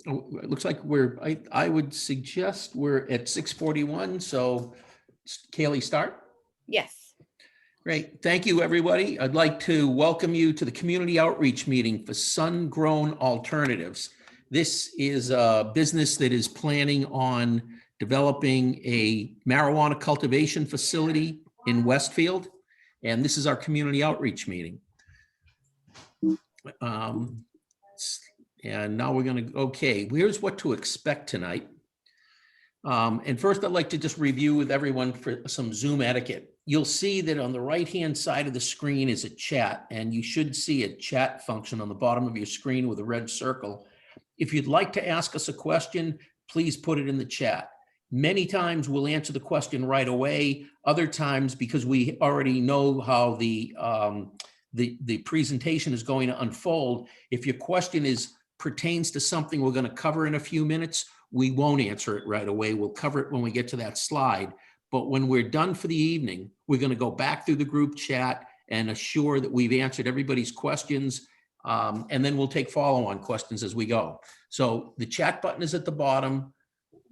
It looks like I would suggest we're at 6:41. So Kaylee, start. Yes. Great. Thank you, everybody. I'd like to welcome you to the community outreach meeting for Sun-Grown Alternatives. This is a business that is planning on developing a marijuana cultivation facility in Westfield. And this is our community outreach meeting. And now we're going to, okay, here's what to expect tonight. And first, I'd like to just review with everyone for some Zoom etiquette. You'll see that on the right-hand side of the screen is a chat, and you should see a chat function on the bottom of your screen with a red circle. If you'd like to ask us a question, please put it in the chat. Many times we'll answer the question right away. Other times, because we already know how the presentation is going to unfold, if your question pertains to something we're going to cover in a few minutes, we won't answer it right away. We'll cover it when we get to that slide. But when we're done for the evening, we're going to go back through the group chat and assure that we've answered everybody's questions. And then we'll take follow-on questions as we go. So the chat button is at the bottom.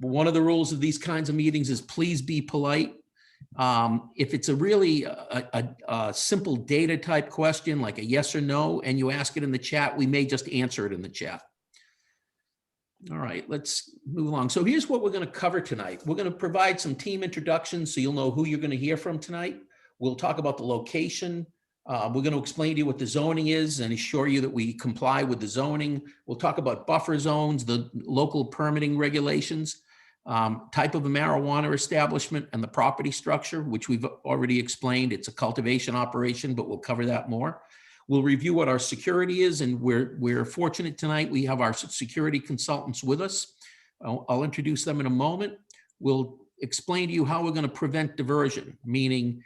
One of the rules of these kinds of meetings is please be polite. If it's a really a simple data type question, like a yes or no, and you ask it in the chat, we may just answer it in the chat. All right, let's move along. So here's what we're going to cover tonight. We're going to provide some team introductions so you'll know who you're going to hear from tonight. We'll talk about the location. We're going to explain to you what the zoning is and assure you that we comply with the zoning. We'll talk about buffer zones, the local permitting regulations, type of a marijuana establishment, and the property structure, which we've already explained. It's a cultivation operation, but we'll cover that more. We'll review what our security is, and we're fortunate tonight. We have our security consultants with us. I'll introduce them in a moment. We'll explain to you how we're going to prevent diversion, meaning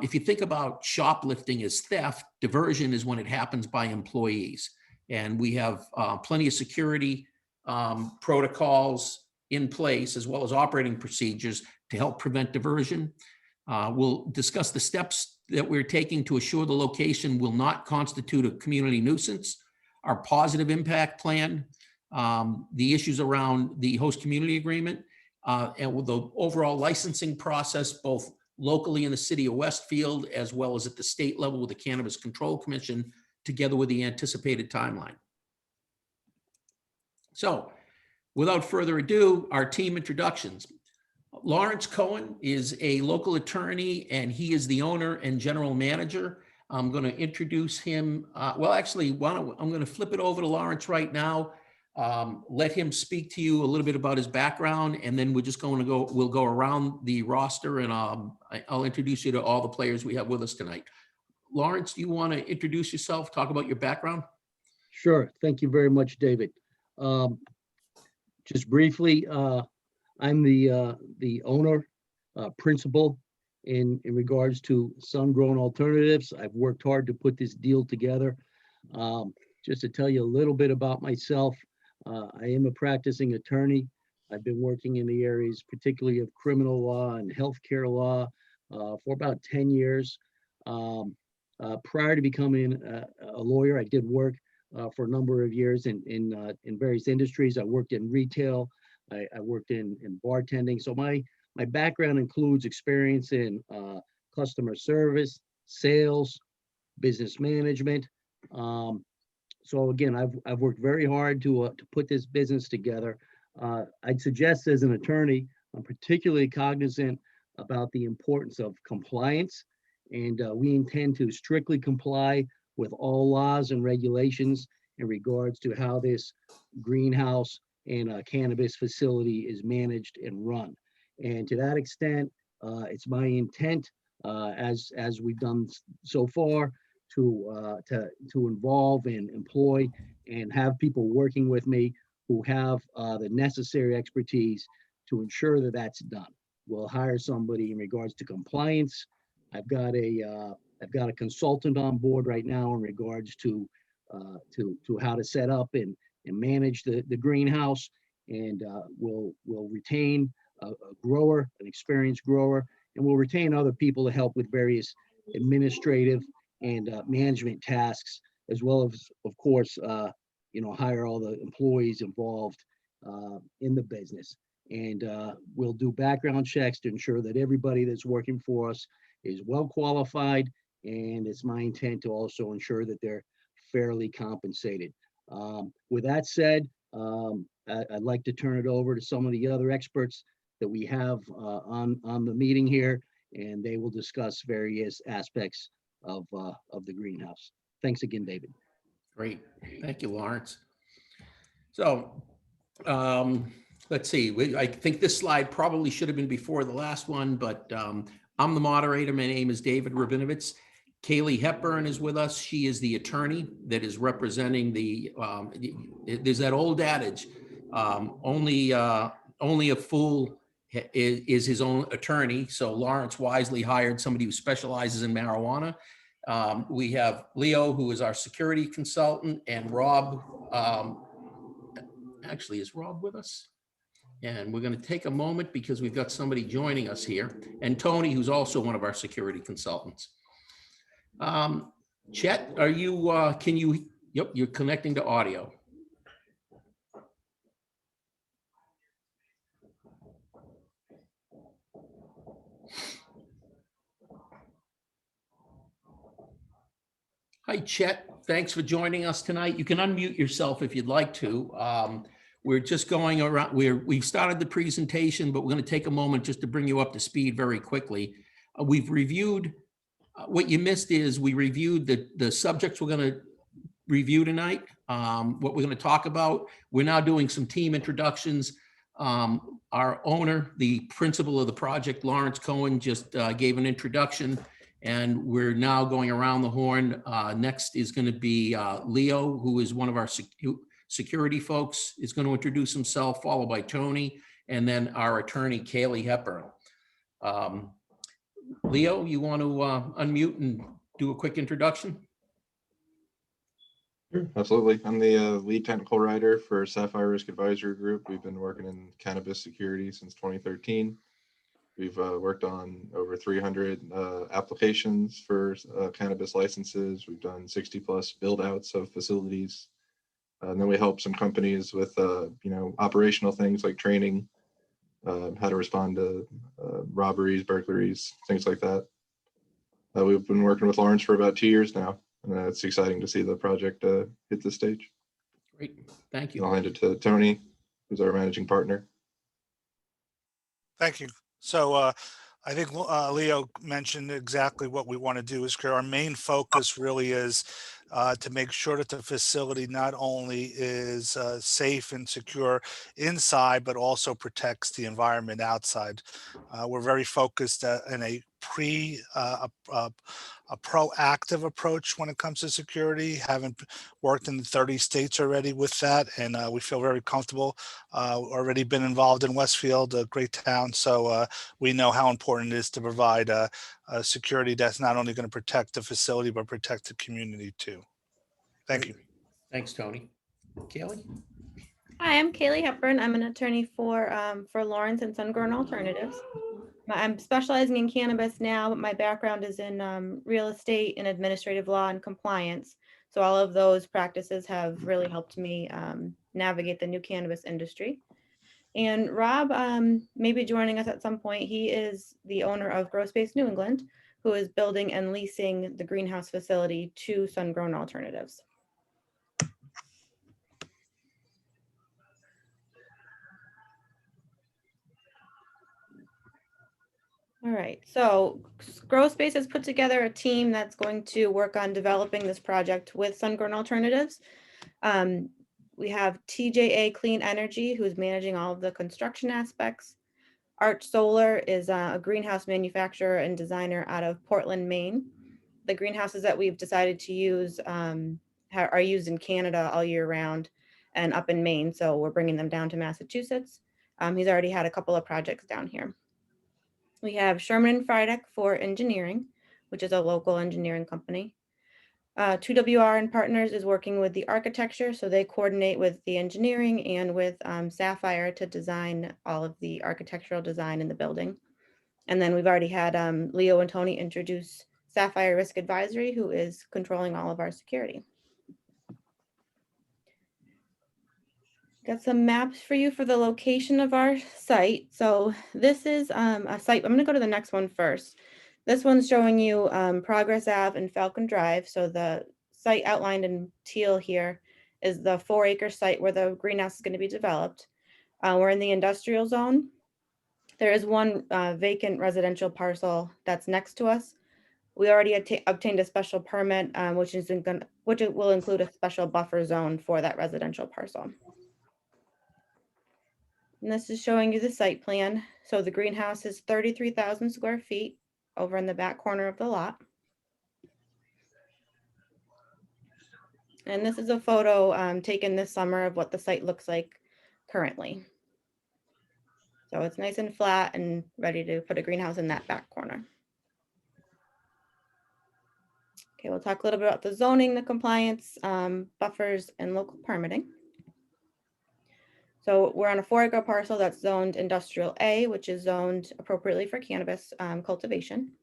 if you think about shoplifting as theft, diversion is when it happens by employees. And we have plenty of security protocols in place, as well as operating procedures to help prevent diversion. We'll discuss the steps that we're taking to assure the location will not constitute a community nuisance, our positive impact plan, the issues around the host community agreement, and with the overall licensing process, both locally in the city of Westfield, as well as at the state level with the Cannabis Control Commission, together with the anticipated timeline. So, without further ado, our team introductions. Lawrence Cohen is a local attorney, and he is the owner and general manager. I'm going to introduce him. Well, actually, I'm going to flip it over to Lawrence right now. Let him speak to you a little bit about his background, and then we're just going to we'll go around the roster, and I'll introduce you to all the players we have with us tonight. Lawrence, do you want to introduce yourself, talk about your background? Sure. Thank you very much, David. Just briefly, I'm the owner, principal in regards to Sun-Grown Alternatives. I've worked hard to put this deal together. Just to tell you a little bit about myself, I am a practicing attorney. I've been working in the areas, particularly of criminal law and healthcare law, for about 10 years. Prior to becoming a lawyer, I did work for a number of years in various industries. I worked in retail. I worked in bartending. So my background includes experience in customer service, sales, business management. So again, I've worked very hard to put this business together. I'd suggest as an attorney, I'm particularly cognizant about the importance of compliance, and we intend to strictly comply with all laws and regulations in regards to how this greenhouse and cannabis facility is managed and run. And to that extent, it's my intent, as we've done so far, to involve and employ and have people working with me who have the necessary expertise to ensure that that's done. We'll hire somebody in regards to compliance. I've got a consultant on board right now in regards to how to set up and manage the greenhouse, and we'll retain a grower, an experienced grower, and we'll retain other people to help with various administrative and management tasks, as well as, of course, hire all the employees involved in the business. And we'll do background checks to ensure that everybody that's working for us is well qualified. And it's my intent to also ensure that they're fairly compensated. With that said, I'd like to turn it over to some of the other experts that we have on the meeting here, and they will discuss various aspects of the greenhouse. Thanks again, David. Great. Thank you, Lawrence. So let's see. I think this slide probably should have been before the last one, but I'm the moderator. My name is David Rabinovitz. Kaylee Hepburn is with us. She is the attorney that is representing there's that old adage, only a fool is his own attorney. So Lawrence wisely hired somebody who specializes in marijuana. We have Leo, who is our security consultant, and Rob. Actually, is Rob with us? And we're going to take a moment because we've got somebody joining us here, and Tony, who's also one of our security consultants. Chet, are you, yep, you're connecting to audio. Hi, Chet. Thanks for joining us tonight. You can unmute yourself if you'd like to. We're just going around, we've started the presentation, but we're going to take a moment just to bring you up to speed very quickly. We've reviewed, what you missed is we reviewed the subjects we're going to review tonight, what we're going to talk about. We're now doing some team introductions. Our owner, the principal of the project, Lawrence Cohen, just gave an introduction, and we're now going around the horn. Next is going to be Leo, who is one of our security folks, is going to introduce himself, followed by Tony, and then our attorney, Kaylee Hepburn. Leo, you want to unmute and do a quick introduction? Sure, absolutely. I'm the lead technical writer for Sapphire Risk Advisory Group. We've been working in cannabis security since 2013. We've worked on over 300 applications for cannabis licenses. We've done 60 plus build outs of facilities. And then we help some companies with, operational things like training, how to respond to robberies, burglaries, things like that. We've been working with Lawrence for about 2 years now. And it's exciting to see the project hit this stage. Great, thank you. I'll hand it to Tony, who's our managing partner. Thank you. So I think Leo mentioned exactly what we want to do is our main focus really is to make sure that the facility not only is safe and secure inside, but also protects the environment outside. We're very focused in a proactive approach when it comes to security, having worked in 30 states already with that, and we feel very comfortable. Already been involved in Westfield, a great town, so we know how important it is to provide security that's not only going to protect the facility, but protect the community too. Thank you. Thanks, Tony. Kaylee? Hi, I'm Kaylee Hepburn. I'm an attorney for Lawrence and Sun-Grown Alternatives. I'm specializing in cannabis now, but my background is in real estate and administrative law and compliance. So all of those practices have really helped me navigate the new cannabis industry. And Rob may be joining us at some point. He is the owner of Grow Space New England, who is building and leasing the greenhouse facility to Sun-Grown Alternatives. All right, so Grow Space has put together a team that's going to work on developing this project with Sun-Grown Alternatives. We have TJA Clean Energy, who's managing all of the construction aspects. Arch Solar is a greenhouse manufacturer and designer out of Portland, Maine. The greenhouses that we've decided to use are used in Canada all year round and up in Maine, so we're bringing them down to Massachusetts. He's already had a couple of projects down here. We have Sherman and Frydek for engineering, which is a local engineering company. 2WR and Partners is working with the architecture, so they coordinate with the engineering and with Sapphire to design all of the architectural design in the building. And then we've already had Leo and Tony introduce Sapphire Risk Advisory, who is controlling all of our security. Got some maps for you for the location of our site. So this is a site, I'm gonna go to the next one first. This one's showing you Progress Ave and Falcon Drive. So the site outlined in teal here is the 4-acre site where the greenhouse is gonna be developed. We're in the industrial zone. There is one vacant residential parcel that's next to us. We already obtained a special permit, which it will include a special buffer zone for that residential parcel. And this is showing you the site plan. So the greenhouse is 33,000 square feet over in the back corner of the lot. And this is a photo taken this summer of what the site looks like currently. So it's nice and flat and ready to put a greenhouse in that back corner. Okay, we'll talk a little bit about the zoning, the compliance, buffers, and local permitting. So we're on a 4-acre parcel that's zoned industrial A, which is zoned appropriately for cannabis cultivation.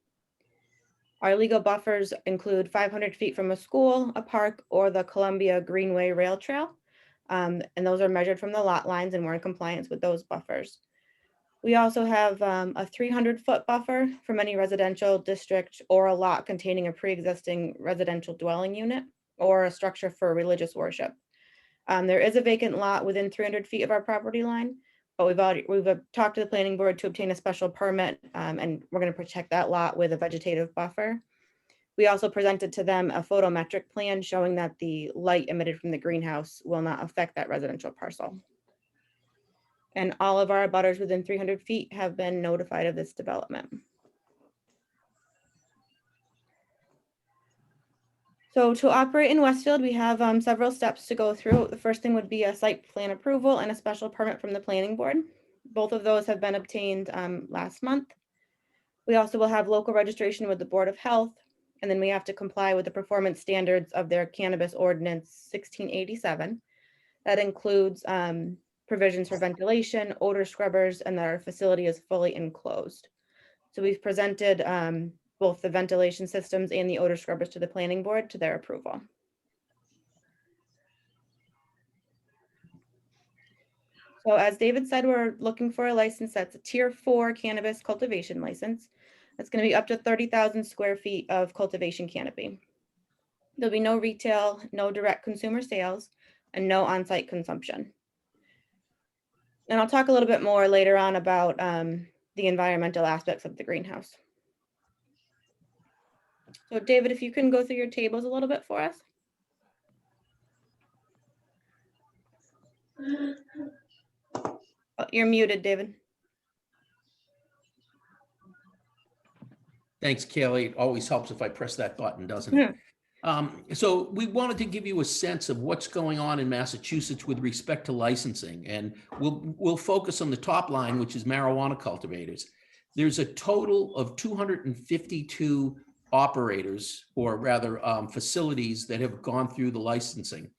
Our legal buffers include 500 feet from a school, a park, or the Columbia Greenway Rail Trail. And those are measured from the lot lines, and we're in compliance with those buffers. We also have a 300-foot buffer from any residential district or a lot containing a pre-existing residential dwelling unit or a structure for religious worship. There is a vacant lot within 300 feet of our property line, but we've talked to the planning board to obtain a special permit, and we're going to protect that lot with a vegetative buffer. We also presented to them a photometric plan showing that the light emitted from the greenhouse will not affect that residential parcel. And all of our abutters within 300 feet have been notified of this development. So to operate in Westfield, we have several steps to go through. The first thing would be a site plan approval and a special permit from the planning board. Both of those have been obtained last month. We also will have local registration with the Board of Health, and then we have to comply with the performance standards of their cannabis ordinance 1687. That includes provisions for ventilation, odor scrubbers, and that our facility is fully enclosed. So we've presented both the ventilation systems and the odor scrubbers to the planning board to their approval. So as David said, we're looking for a license that's a tier 4 cannabis cultivation license. That's going to be up to 30,000 square feet of cultivation canopy. There'll be no retail, no direct consumer sales, and no on-site consumption. And I'll talk a little bit more later on about the environmental aspects of the greenhouse. So David, if you can go through your tables a little bit for us. Oh, you're muted, David. Thanks, Kelly. It always helps if I press that button, doesn't it? So we wanted to give you a sense of what's going on in Massachusetts with respect to licensing, and we'll focus on the top line, which is marijuana cultivators. There's a total of 252 operators, or rather facilities, that have gone through the licensing.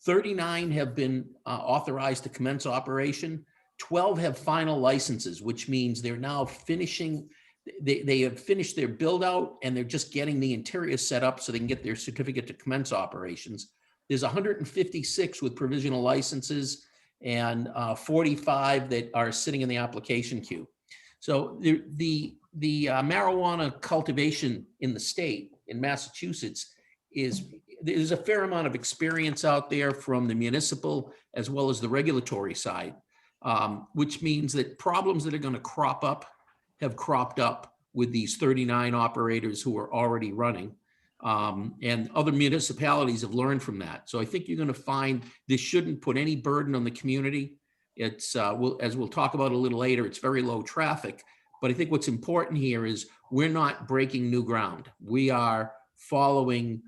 39 have been authorized to commence operation. 12 have final licenses, which means they're now finishing. They have finished their build out and they're just getting the interior set up so they can get their certificate to commence operations. There's 156 with provisional licenses and 45 that are sitting in the application queue. So the marijuana cultivation in the state, in Massachusetts, there's a fair amount of experience out there from the municipal as well as the regulatory side, which means that problems that are going to crop up have cropped up with these 39 operators who are already running. And other municipalities have learned from that. So I think you're going to find this shouldn't put any burden on the community. It's, as we'll talk about a little later, it's very low traffic. But I think what's important here is we're not breaking new ground. We are following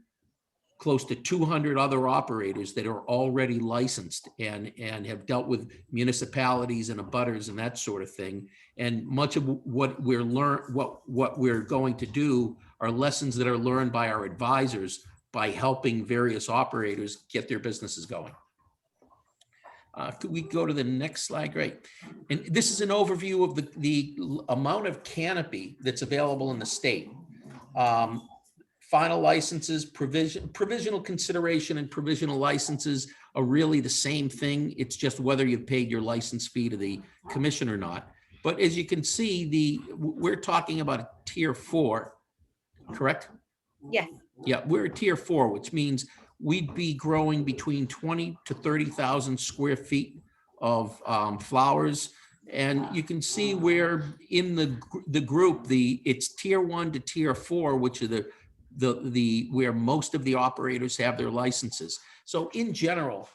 close to 200 other operators that are already licensed and have dealt with municipalities and abutters and that sort of thing. And much of what we're going to do are lessons that are learned by our advisors by helping various operators get their businesses going. Could we go to the next slide? Great. And this is an overview of the amount of canopy that's available in the state. final licenses, provisional consideration and provisional licenses are really the same thing. It's just whether you've paid your license fee to the commission or not. But as you can see, we're talking about a tier 4, correct? Yes. Yeah, we're a tier 4, which means we'd be growing between 20 to 30,000 square feet of flowers. And you can see where in the group, it's tier 1 to tier 4, which are where most of the operators have their licenses. So in general,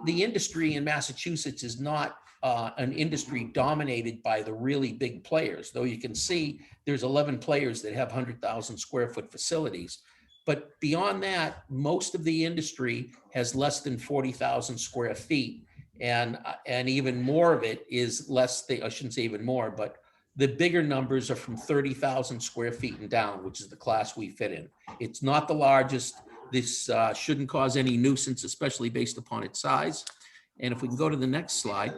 the industry in Massachusetts is not an industry dominated by the really big players, though you can see there's 11 players that have 100,000 square foot facilities. But beyond that, most of the industry has less than 40,000 square feet. And even more of it is I shouldn't say even more, but the bigger numbers are from 30,000 square feet and down, which is the class we fit in. It's not the largest. This shouldn't cause any nuisance, especially based upon its size. And if we can go to the next slide.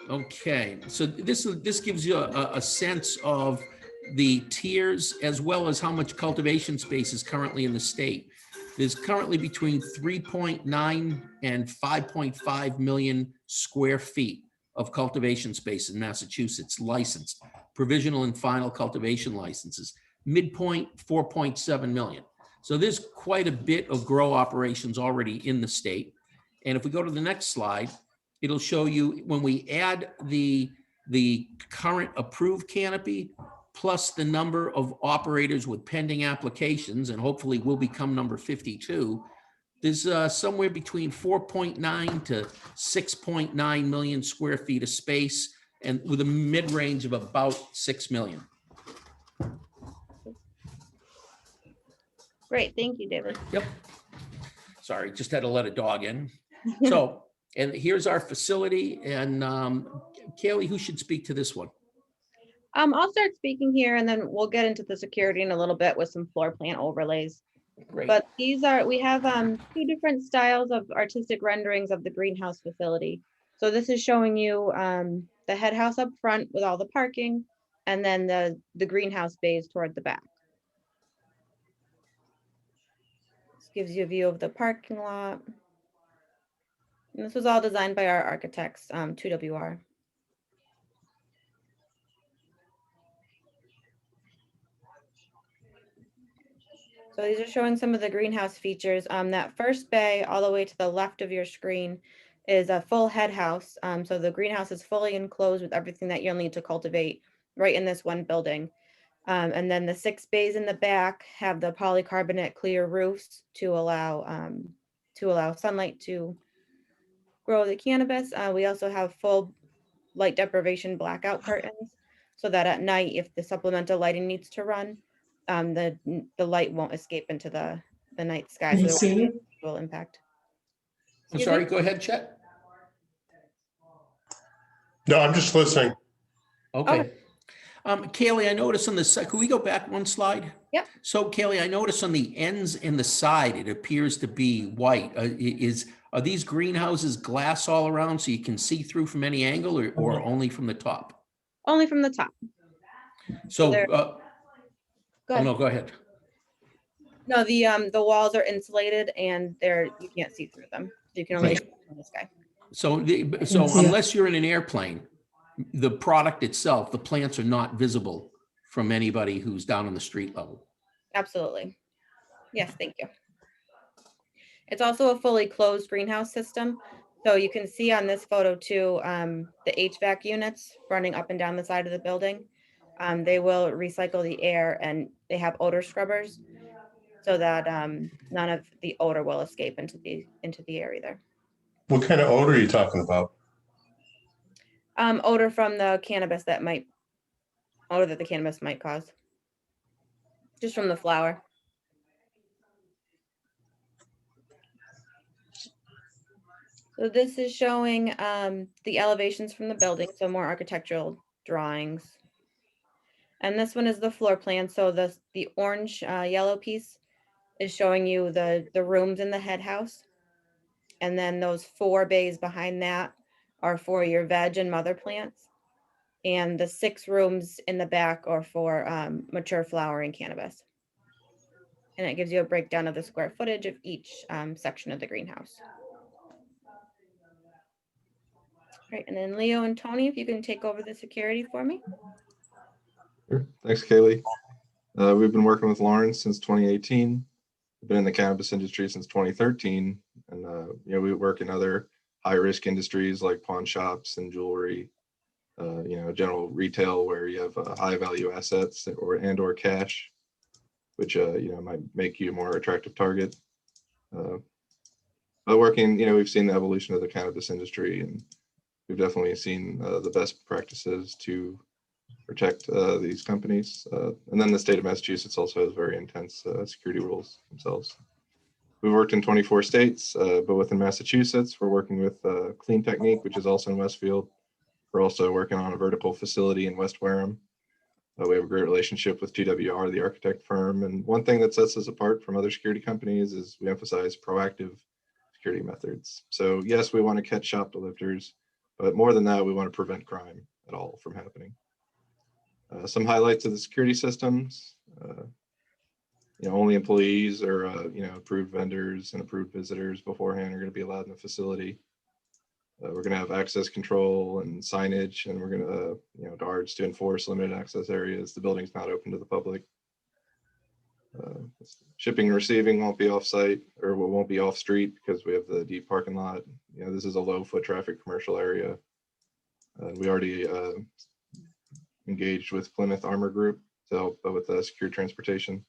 Okay, so this gives you a sense of the tiers as well as how much cultivation space is currently in the state. There's currently between 3.9 and 5.5 million square feet of cultivation space in Massachusetts licensed, provisional and final cultivation licenses. Midpoint, 4.7 million. So there's quite a bit of grow operations already in the state. And if we go to the next slide, it'll show you when we add the current approved canopy plus the number of operators with pending applications, and hopefully will become number 52, there's somewhere between 4.9 to 6.9 million square feet of space, and with a mid-range of about 6 million. Great. Thank you, David. Yep. Sorry, just had to let a dog in. So, and here's our facility. And Kaylee, who should speak to this one? I'll start speaking here and then we'll get into the security in a little bit with some floor plan overlays. Great. But we have 2 different styles of artistic renderings of the greenhouse facility. So this is showing you the head house up front with all the parking, and then the greenhouse bays toward the back. This gives you a view of the parking lot. And this was all designed by our architects, 2WR. So these are showing some of the greenhouse features. That first bay all the way to the left of your screen is a full head house. So the greenhouse is fully enclosed with everything that you'll need to cultivate right in this one building. And then the 6 bays in the back have the polycarbonate clear roofs to allow sunlight to grow the cannabis. We also have full light deprivation blackout curtains so that at night, if the supplemental lighting needs to run, the light won't escape into the night sky. Can you So see there it? will impact. I'm Excuse sorry, me? go ahead, Chet. No, I'm just listening. Okay. Kaylee, I noticed on the side, could we go back one slide? Yep. So Kaylee, I noticed on the ends and the side, it appears to be white. Are these greenhouses glass all around so you can see through from any angle, or only from the top? Only from the top. So, Go oh ahead. no, go ahead. No, the walls are insulated and you can't see through them. You can only Right. see from the sky. So, Yeah. unless you're in an airplane, the product itself, the plants are not visible from anybody who's down on the street level. Absolutely. Yes, thank you. It's also a fully closed greenhouse system. So you can see on this photo too, the HVAC units running up and down the side of the building. They will recycle the air and they have odor scrubbers so that none of the odor will escape into the air either. What kind of odor are you talking about? Odor from the cannabis that the cannabis might cause. Just from the flower. So this is showing the elevations from the building, so more architectural drawings. And this one is the floor plan. So the orange yellow piece is showing you the rooms in the head house. And then those 4 bays behind that are for your veg and mother plants. and the 6 rooms in the back are for mature flowering cannabis. And it gives you a breakdown of the square footage of each section of the greenhouse. Right, and then Leo and Tony, if you can take over the security for me. Sure. Thanks, Kaylee. We've been working with Lawrence since 2018. We've been in the cannabis industry since 2013, and we work in other high-risk industries like pawn shops and jewelry, general retail where you have high-value assets or cash, which might make you a more attractive target. But working, we've seen the evolution of the cannabis industry, and we've definitely seen the best practices to protect these companies. And then the state of Massachusetts also has very intense security rules themselves. We've worked in 24 states, but within Massachusetts, we're working with Clean Technique, which is also in Westfield. We're also working on a vertical facility in West Wareham. We have a great relationship with TWR, the architect firm. And one thing that sets us apart from other security companies is we emphasize proactive security methods. So yes, we want to catch shoplifters, but more than that, we want to prevent crime at all from happening. Some highlights of the security systems. Only employees or approved vendors and approved visitors beforehand are going to be allowed in the facility. We're going to have access control and signage, and we're going to guards to enforce limited access areas. The building's not open to the public. Shipping and receiving won't be off-site or won't be off-street because we have the deep parking lot. This is a low foot traffic commercial area. We already engaged with Plymouth Armor Group to help with secure transportation.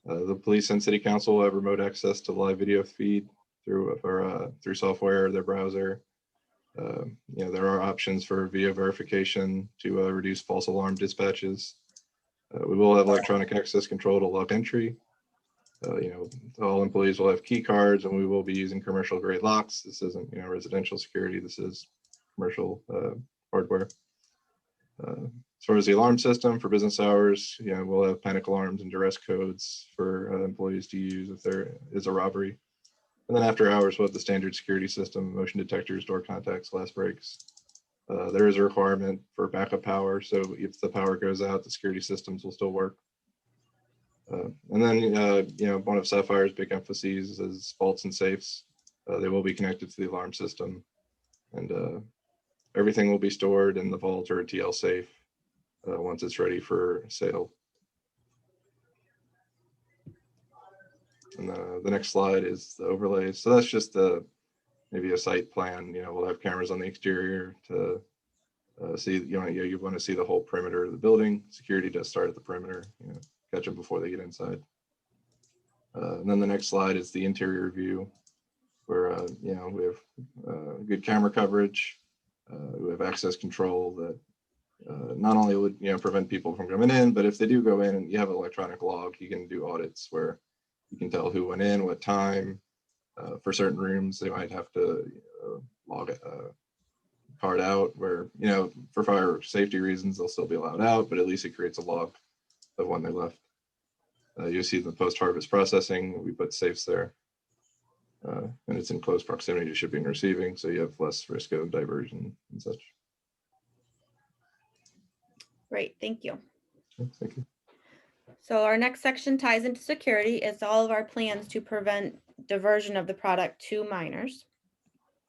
The police and city council will have remote access to live video feed through software, their browser. There are options for video verification to reduce false alarm dispatches. We will have electronic access control to lock entry. All employees will have key cards, and we will be using commercial grade locks. This isn't residential security. This is commercial hardware. As far as the alarm system for business hours, we'll have panic alarms and duress codes for employees to use if there is a robbery. And then after hours, we'll have the standard security system, motion detectors, door contacts, glass breaks. There is a requirement for backup power, so if the power goes out, the security systems will still work. And then, one of Sapphire's big emphases is vaults and safes. They will be connected to the alarm system, and everything will be stored in the vault or a TL safe once it's ready for sale. And the next slide is the overlays. So that's just maybe a site plan. We'll have cameras on the exterior to see, you want to see the whole perimeter of the building. Security does start at the perimeter, catch them before they get inside. And then the next slide is the interior view where, we have good camera coverage. We have access control that not only would prevent people from coming in, but if they do go in and you have an electronic log, you can do audits where you can tell who went in, what time. For certain rooms, they might have to log a card out where, for fire safety reasons, they'll still be allowed out, but at least it creates a log of when they left. You see the post-harvest processing, we put safes there. And it's in close proximity to shipping and receiving, so you have less risk of diversion and such. Great, thank you. Thank you. So our next section ties into security. It's all of our plans to prevent diversion of the product to minors.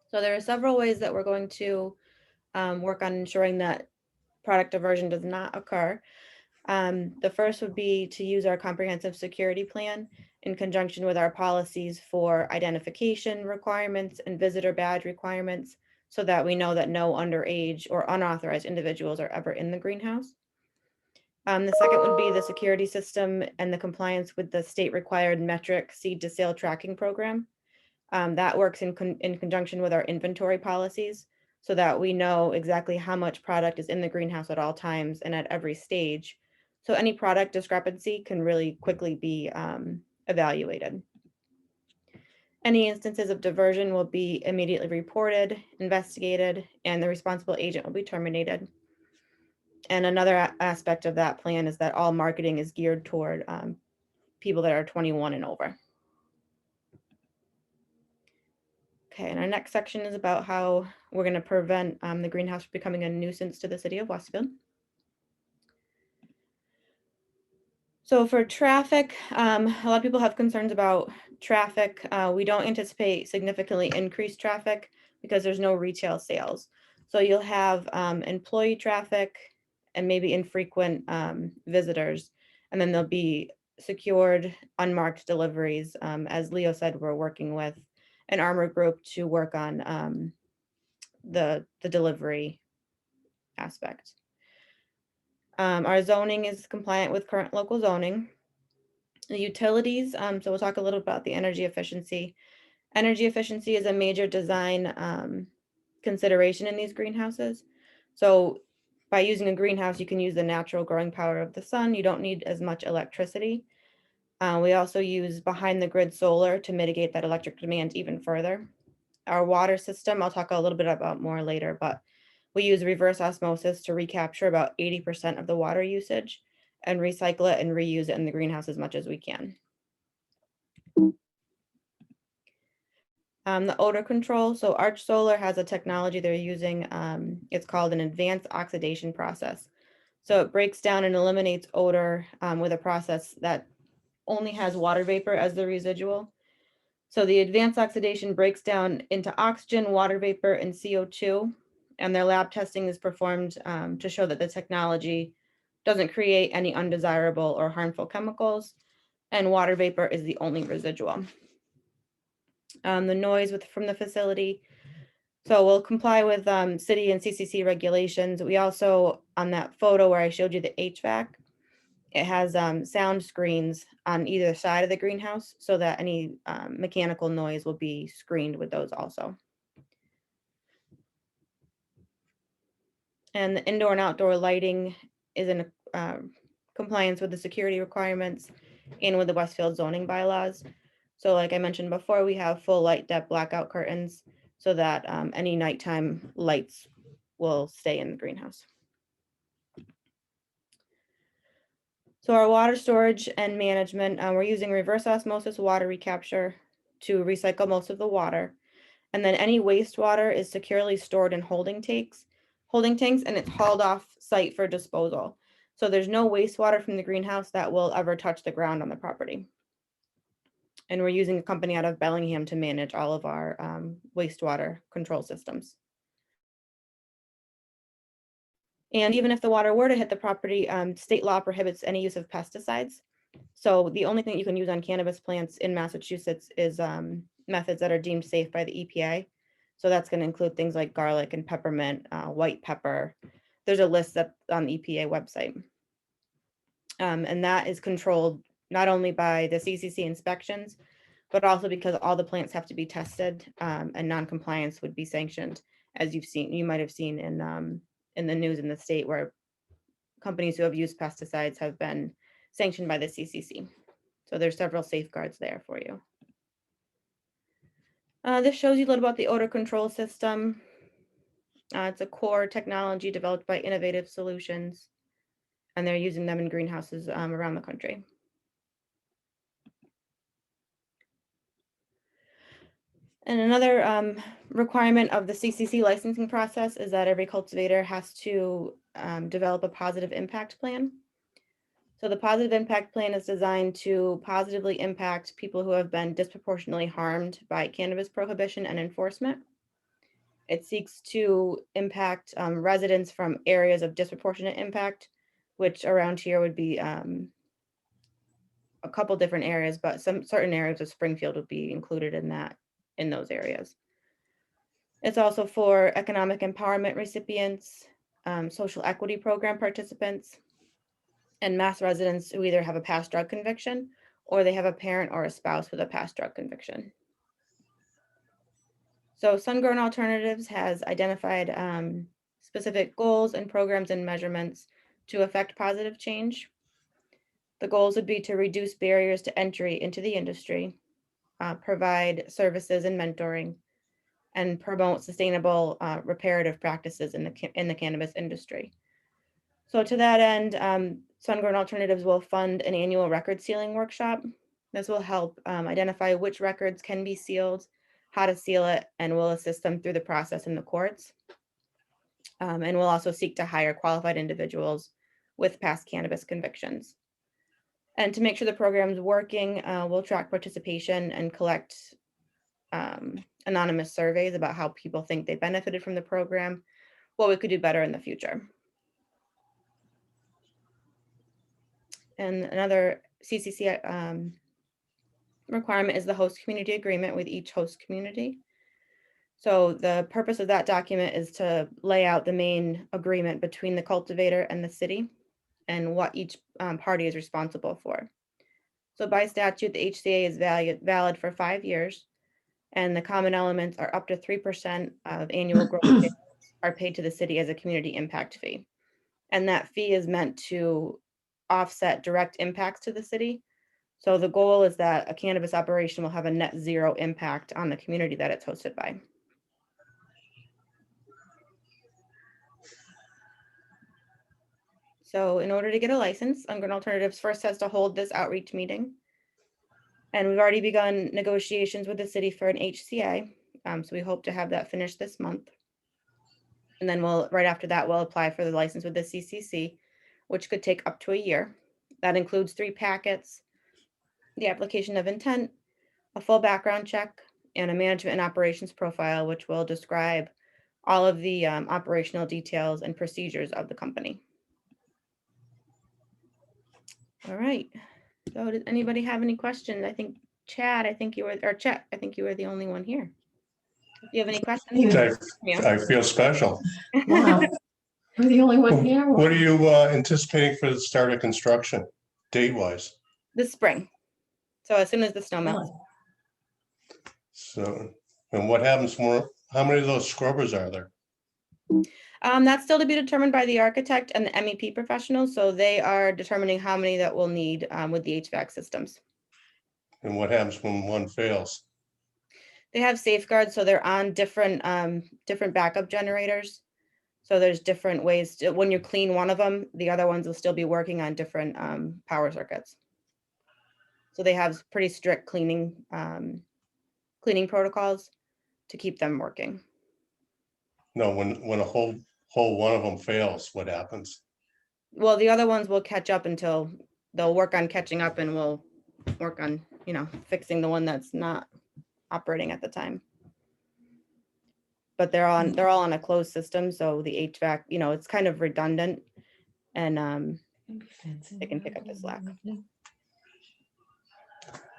So there are several ways that we're going to work on ensuring that product diversion does not occur. The first would be to use our comprehensive security plan in conjunction with our policies for identification requirements and visitor badge requirements, so that we know that no underage or unauthorized individuals are ever in the greenhouse. The second would be the security system and the compliance with the state required metric seed to sale tracking program. That works in conjunction with our inventory policies, so that we know exactly how much product is in the greenhouse at all times and at every stage. So any product discrepancy can really quickly be evaluated. Any instances of diversion will be immediately reported, investigated, and the responsible agent will be terminated. And another aspect of that plan is that all marketing is geared toward people that are 21 and over. Okay, and our next section is about how we're going to prevent the greenhouse from becoming a nuisance to the city of Westfield. So for traffic, a lot of people have concerns about traffic. We don't anticipate significantly increased traffic because there's no retail sales. So you'll have employee traffic and maybe infrequent visitors, and then there'll be secured unmarked deliveries. As Leo said, we're working with an armor group to work on the delivery aspect. Our zoning is compliant with current local zoning. The utilities, so we'll talk a little about the energy efficiency. Energy efficiency is a major design consideration in these greenhouses. So by using a greenhouse, you can use the natural growing power of the sun. You don't need as much electricity. We also use behind the grid solar to mitigate that electric demand even further. Our water system, I'll talk a little bit about more later, but we use reverse osmosis to recapture about 80% of the water usage and recycle it and reuse it in the greenhouse as much as we can. The odor control, so Arch Solar has a technology they're using, it's called an advanced oxidation process. So it breaks down and eliminates odor with a process that only has water vapor as the residual. So the advanced oxidation breaks down into oxygen, water vapor, and CO2, and their lab testing is performed to show that the technology doesn't create any undesirable or harmful chemicals, and water vapor is the only residual. The noise from the facility, so we'll comply with city and CCC regulations. We also, on that photo where I showed you the HVAC, it has sound screens on either side of the greenhouse so that any mechanical noise will be screened with those also. And the indoor and outdoor lighting is in compliance with the security requirements and with the Westfield zoning bylaws. So like I mentioned before, we have full light depth blackout curtains so that any nighttime lights will stay in the greenhouse. So our water storage and management, we're using reverse osmosis water recapture to recycle most of the water. And then any wastewater is securely stored in holding tanks, and it's hauled off site for disposal. So there's no wastewater from the greenhouse that will ever touch the ground on the property. And we're using a company out of Bellingham to manage all of our wastewater control systems. And even if the water were to hit the property, state law prohibits any use of pesticides. So the only thing you can use on cannabis plants in Massachusetts is methods that are deemed safe by the EPA. So that's going to include things like garlic and peppermint, white pepper. There's a list that's on the EPA website. And that is controlled not only by the CCC inspections, but also because all the plants have to be tested and non-compliance would be sanctioned, as you might have seen in the news in the state where companies who have used pesticides have been sanctioned by the CCC. So there's several safeguards there for you. This shows you a little about the odor control system. It's a core technology developed by Innovative Solutions, and they're using them in greenhouses around the country. And another requirement of the CCC licensing process is that every cultivator has to develop a positive impact plan. So the positive impact plan is designed to positively impact people who have been disproportionately harmed by cannabis prohibition and enforcement. It seeks to impact residents from areas of disproportionate impact, which around here would be a couple different areas, but some certain areas of Springfield would be included in those areas. It's also for economic empowerment recipients, social equity program participants, and mass residents who either have a past drug conviction or they have a parent or a spouse with a past drug conviction. So Sun-Grown Alternatives has identified specific goals and programs and measurements to affect positive change. The goals would be to reduce barriers to entry into the industry, provide services and mentoring, and promote sustainable reparative practices in the cannabis industry. So to that end, Sun-Grown Alternatives will fund an annual record sealing workshop. This will help identify which records can be sealed, how to seal it, and will assist them through the process in the courts. And we'll also seek to hire qualified individuals with past cannabis convictions. And to make sure the program's working, we'll track participation and collect anonymous surveys about how people think they benefited from the program, what we could do better in the future. And another CCC requirement is the host community agreement with each host community. So the purpose of that document is to lay out the main agreement between the cultivator and the city and what each party is responsible for. So by statute, the HCA is valid for 5 years, and the common elements are up to 3% of annual gross sales are paid to the city as a community impact fee. And that fee is meant to offset direct impacts to the city. So the goal is that a cannabis operation will have a net zero impact on the community that it's hosted by. So in order to get a license, Ungrown Alternatives first has to hold this outreach meeting. And we've already begun negotiations with the city for an HCA. So we hope to have that finished this month. And then right after that, we'll apply for the license with the CCC, which could take up to a year. That includes 3 packets, the application of intent, a full background check, and a management and operations profile, which will describe all of the operational details and procedures of the company. All right. So does anybody have any questions? I think Chad, I think you were, or Chet, I think you were the only one here. If you have any questions? I feel special. Wow. We're the only one here. What are you anticipating for the start of construction, date-wise? This spring. So as soon as the snow melts. So, and what happens more, how many of those scrubbers are there? That's still to be determined by the architect and the MEP professionals. So they are determining how many that we'll need with the HVAC systems. And what happens when one fails? They have safeguards, so they're on different backup generators. So there's different ways to, when you clean one of them, the other ones will still be working on different power circuits. So they have pretty strict cleaning protocols to keep them working. No, when a whole one of them fails, what happens? Well, the other ones will catch up until they'll work on catching up, and we'll work on, fixing the one that's not operating at the time. But they're all on a closed system, so the HVAC, it's kind of redundant, and they can pick up the slack.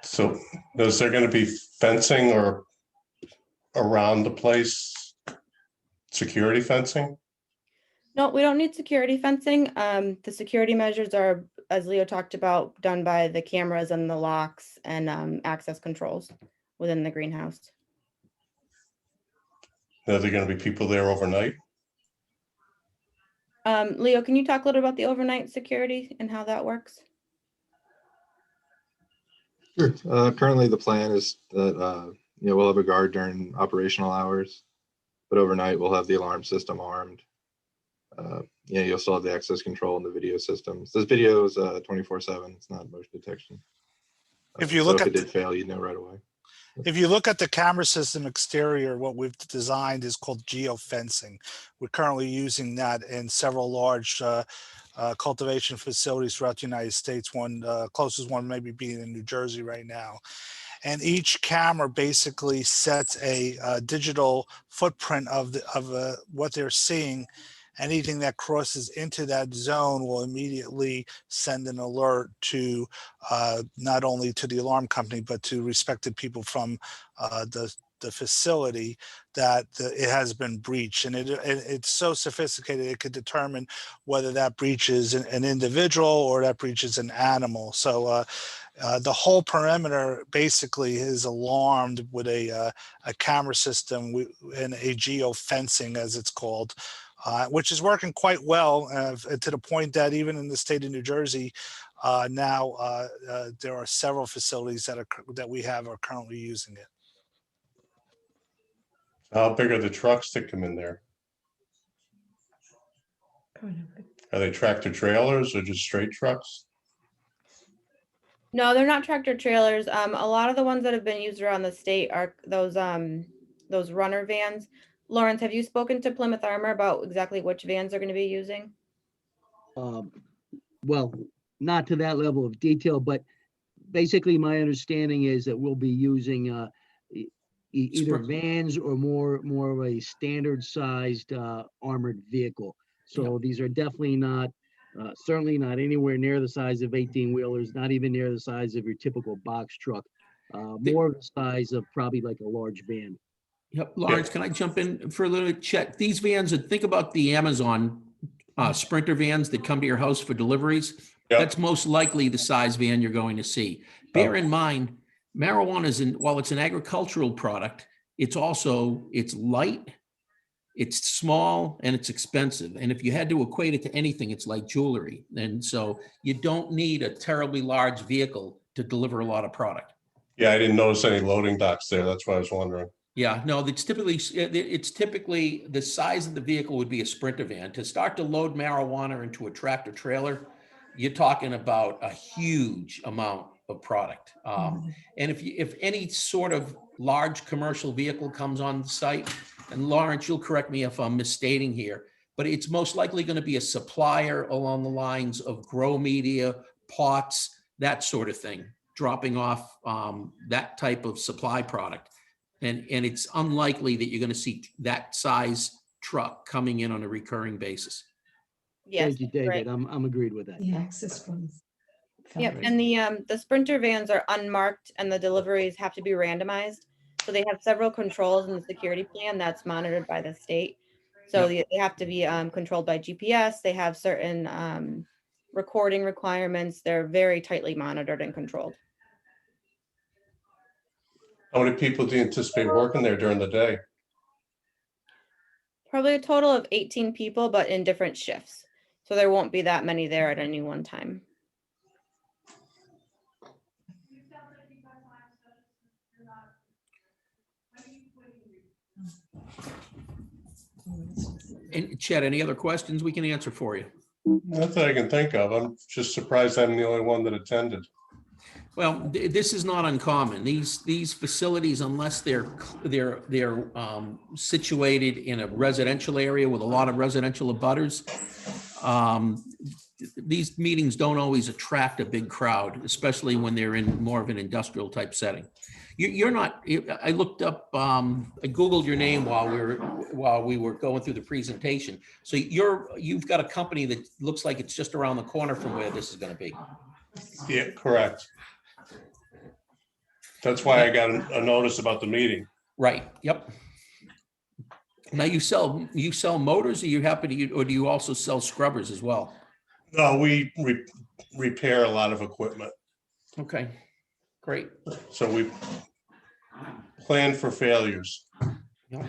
So is there going to be fencing or around the place, security fencing? No, we don't need security fencing. The security measures are, as Leo talked about, done by the cameras and the locks and access controls within the greenhouse. Are there going to be people there overnight? Leo, can you talk a little about the overnight security and how that works? Sure. Currently, the plan is that we'll have a guard during operational hours, but overnight we'll have the alarm system armed. You'll still have the access control and the video systems. This video is 24/7. It's not motion detection. If you look if at it did fail, you'd know right away. If you look at the camera system exterior, what we've designed is called geofencing. We're currently using that in several large cultivation facilities throughout the United States. One closest one maybe being in New Jersey right now. And each camera basically sets a digital footprint of what they're seeing. Anything that crosses into that zone will immediately send an alert to not only to the alarm company, but to respected people from the facility that it has been breached. And it's so sophisticated, it could determine whether that breach is an individual or that breach is an animal. So the whole perimeter basically is alarmed with a camera system and a geofencing, as it's called. Which is working quite well to the point that even in the state of New Jersey, now there are several facilities that we have are currently using it. How big are the trucks that come in there? Are they tractor trailers or just straight trucks? No, they're not tractor trailers. A lot of the ones that have been used around the state are those runner vans. Lawrence, have you spoken to Plymouth Armor about exactly which vans they're going to be using? Um, Well, not to that level of detail, but basically my understanding is that we'll be using either Spr- vans or more of a standard sized armored vehicle. So these are definitely not, certainly not anywhere near the size of 18 wheelers, not even near the size of your typical box truck. More of the size of probably like a large van. Yep, Lawrence, can I jump in for a little bit? Chet, these vans, think about the Amazon Sprinter vans that come to your house for deliveries. Yep. That's most likely the size van you're going to see. Bear in mind, marijuana while it's an agricultural product, it's light, it's small, and it's expensive. And if you had to equate it to anything, it's like jewelry. And so you don't need a terribly large vehicle to deliver a lot of product. Yeah, I didn't notice any loading docks there. That's why I was wondering. Yeah, no, it's typically the size of the vehicle would be a Sprinter van. To start to load marijuana into a tractor trailer, you're talking about a huge amount of product. And if any sort of large commercial vehicle comes on the site, and Lawrence, you'll correct me if I'm misstating here, but it's most likely going to be a supplier along the lines of grow media, pots, that sort of thing, dropping off that type of supply product. And it's unlikely that you're going to see that size truck coming in on a recurring basis. Yes, Thank you, that's right. David. I'm agreed with that. The access funds. Yep, and the Sprinter vans are unmarked and the deliveries have to be randomized. So they have several controls in the security plan that's monitored by the state. So they have to be controlled by GPS. They have certain recording requirements. They're very tightly monitored and controlled. How many people do you anticipate working there during the day? Probably a total of 18 people, but in different shifts. So there won't be that many there at any one time. And Chet, any other questions we can answer for you? Not that I can think of. I'm just surprised I'm the only one that attended. Well, this is not uncommon. These facilities, unless they're situated in a residential area with a lot of residential abutters, these meetings don't always attract a big crowd, especially when they're in more of an industrial type setting. You're not. I looked up. I Googled your name while we were going through the presentation. So you've got a company that looks like it's just around the corner from where this is going to be. Yeah, correct. That's why I got a notice about the meeting. Right. Yep. Now you sell motors, or or do you also sell scrubbers as well? No, we repair a lot of equipment. Okay. Great. So we plan for failures. Yep.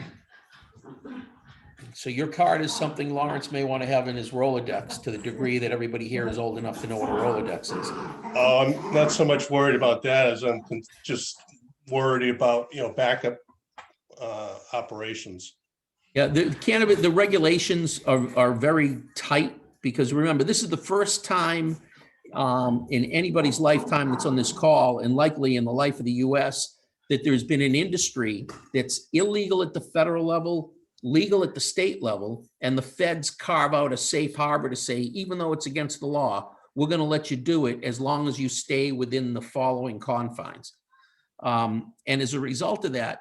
So your card is something Lawrence may want to have in his Rolodex, to the degree that everybody here is old enough to know what a Rolodex is. I'm not so much worried about that as I'm just worried about, backup operations. Yeah, the regulations are very tight, because remember, this is the first time in anybody's lifetime that's on this call, and likely in the life of the US, that there's been an industry that's illegal at the federal level, legal at the state level, and the feds carve out a safe harbor to say, even though it's against the law, we're going to let you do it as long as you stay within the following confines. And as a result of that,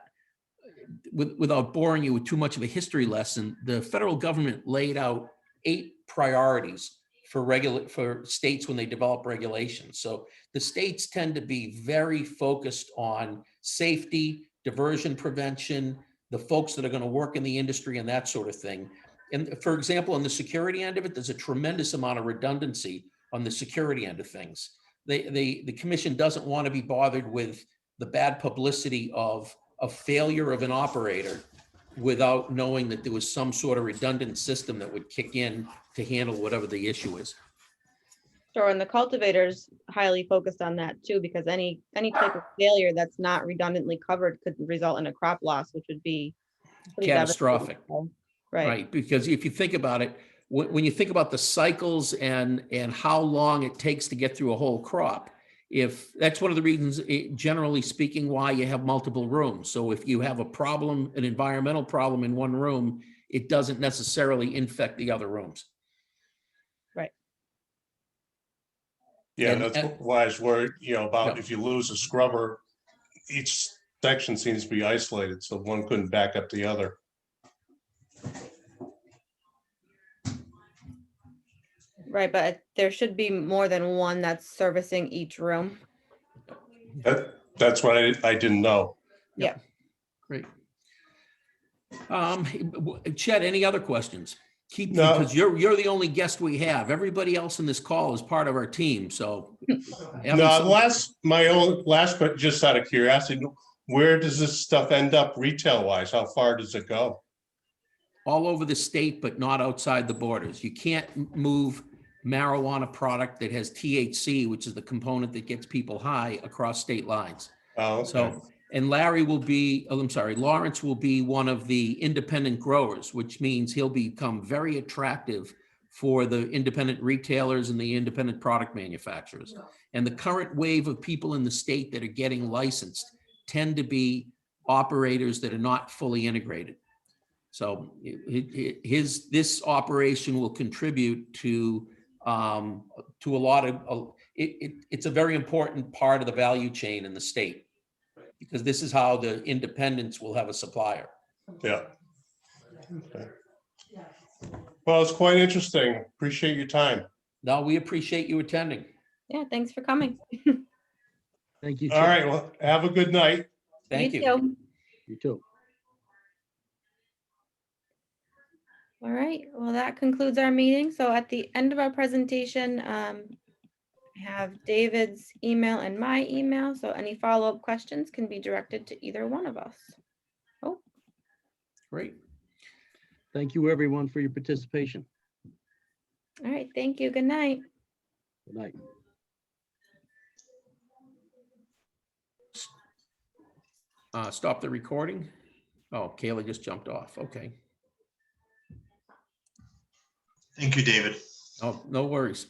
without boring you with too much of a history lesson, the federal government laid out 8 priorities for states when they develop regulations. So the states tend to be very focused on safety, diversion prevention, the folks that are going to work in the industry, and that sort of thing. And for example, on the security end of it, there's a tremendous amount of redundancy on the security end of things. The commission doesn't want to be bothered with the bad publicity of a failure of an operator without knowing that there was some sort of redundant system that would kick in to handle whatever the issue is. Sure, and the cultivators highly focused on that too, because any type of failure that's not redundantly covered could result in a crop loss, which would be pretty Catastrophic. Right. Because if you think about it, when you think about the cycles and how long it takes to get through a whole crop, if, that's one of the reasons, generally speaking, why you have multiple rooms. So if you have a problem, an environmental problem in one room, it doesn't necessarily infect the other rooms. Yeah, And- that's why I was worried, about Yeah. if you lose a scrubber, each section seems to be isolated, so one couldn't back up the other. Right, but there should be more than one that's servicing each room. That's what I didn't know. Great. Chet, any other questions? No. Because you're the only guest we have. Everybody else in this call is part of our team, so. having No, some- but just out of curiosity, where does this stuff end up retail wise? How far does it go? All over the state, but not outside the borders. You can't move marijuana product that has THC, which is the component that gets people high, across state lines. Oh, okay. So, and Lawrence will be one of the independent growers, which means he'll become very attractive for the independent retailers and the independent product manufacturers. And the current wave of people in the state that are getting licensed tend to be operators that are not fully integrated. So this operation will contribute to a lot of, it's a very important part of the value chain in the state, because this is how the independents will have a supplier. Yeah. Okay. Well, it's quite interesting. Appreciate your time. No, we appreciate you attending. Yeah, thanks for coming. Thank you. All Chip. right, well, have a good night. Thank you. too. You too. All right, well, that concludes our meeting. So at the end of our presentation, I have David's email and my email, so any follow-up questions can be directed to either one of us. Great. Thank you, everyone, for your participation. All right, thank you. Good night. Good night. Stop the recording. Oh, Kayla just jumped off. Okay. Thank you, David. Oh, no worries.